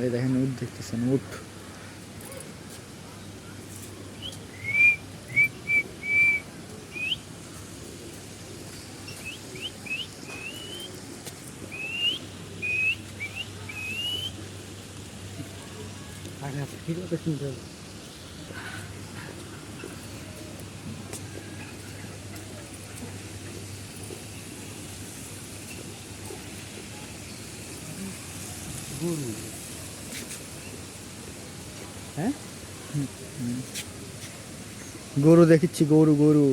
এই দেখেন উট দেখতেছেন, উট। গরু, হ্যাঁ, গরু দেখিচ্ছি, গরু গরু।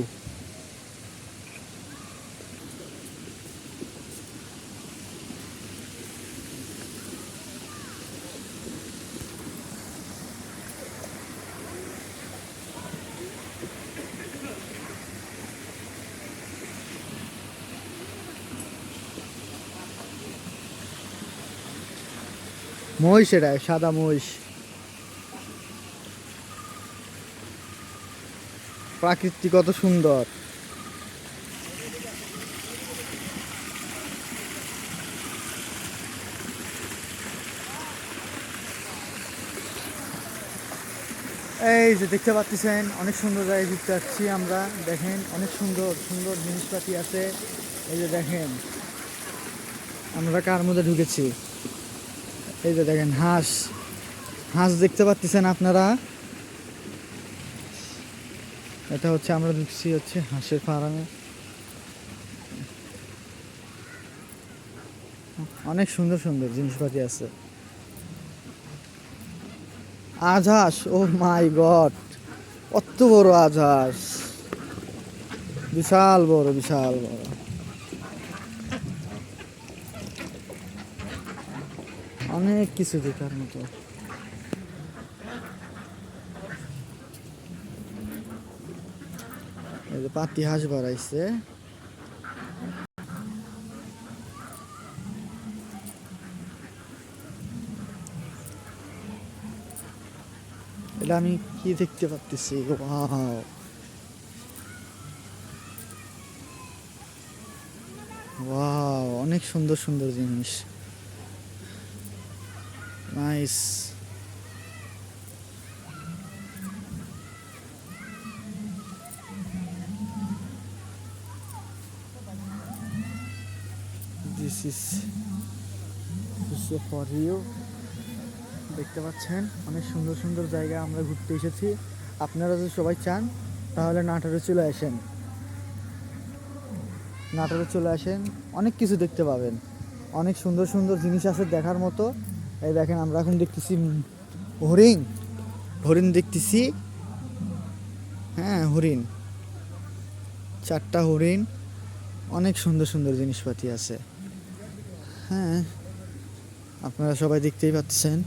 মহিষ, এটা সাদা মহিষ। প্রাকৃতি কত সুন্দর। এই যে দেখতে পাচ্ছেন, অনেক সুন্দর জায়গায় ঘুরতে যাচ্ছি আমরা। দেখেন অনেক সুন্দর সুন্দর জিনিসপাতি আছে। এই যে দেখেন আমরা কার মধ্যে ঢুকেছি। এই যে দেখেন হাঁস, হাঁস দেখতে পাচ্ছেন আপনারা। এটা হচ্ছে আমরা ঢুকছি হচ্ছে হাঁসের ফার্মে। অনেক সুন্দর সুন্দর জিনিসপাতি আছে। আজহাঁস, ও মাই গড, কত বড় আজহাঁস, বিশাল বড়, বিশাল বড়। অনেক কিছু দেখার মতো। এই যে পাতি হাঁস বাড়াইছে। এটা আমি কি দেখতে পাচ্ছি, ওয়াও, ওয়াও, অনেক সুন্দর সুন্দর জিনিস, nice. This is for you. দেখতে পাচ্ছেন অনেক সুন্দর সুন্দর জায়গা আমরা ঘুরতে এসেছি। আপনারা যদি সবাই চান তাহলে নাটোরে চলে আসেন, নাটোরে চলে আসেন, অনেক কিছু দেখতে পাবেন। অনেক সুন্দর সুন্দর জিনিস আছে দেখার মতো। এই দেখেন আমরা এখন দেখতেছি হরিণ, হরিণ দেখতেছি। হ্যাঁ হরিণ, 4টা হরিণ। অনেক সুন্দর সুন্দর জিনিসপাতি আছে। হ্যাঁ, আপনারা সবাই দেখতেই পাচ্ছেন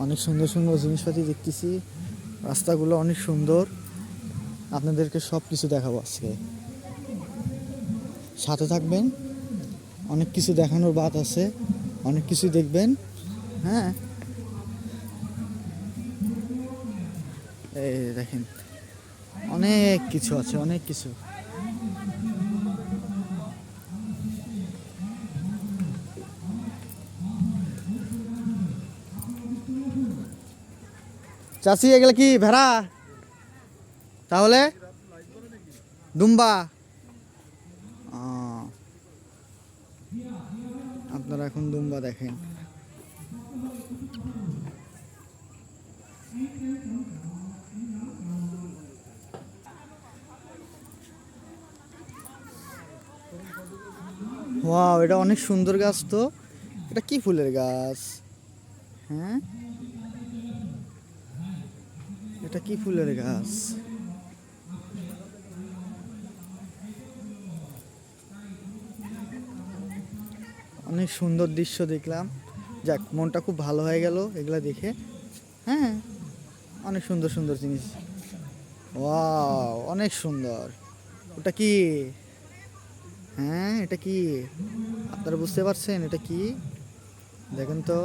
অনেক সুন্দর সুন্দর জিনিসপাতি দেখতেছি। রাস্তাগুলো অনেক সুন্দর। আপনাদেরকে সব কিছু দেখাবো আজকে, সাথে থাকবেন। অনেক কিছু দেখানোর বাদ আছে, অনেক কিছু দেখবেন। হ্যাঁ, এই দেখেন অনেক কিছু আছে, অনেক কিছু। চাষি এগুলো কি ভেড়া? তাহলে দুম্বা। আপনারা এখন দুম্বা দেখেন। ওয়াও, এটা অনেক সুন্দর গাছ তো। এটা কি ফুলের গাছ? হ্যাঁ, এটা কি ফুলের গাছ? অনেক সুন্দর দৃশ্য দেখলাম। যাক, মনটা খুব ভালো হয়ে গেল এগুলা দেখে। হ্যাঁ, অনেক সুন্দর সুন্দর জিনিস। ওয়াও, অনেক সুন্দর। ওটা কি? হ্যাঁ, এটা কি? আপনারা বুঝতে পারছেন এটা কি? দেখেন তো।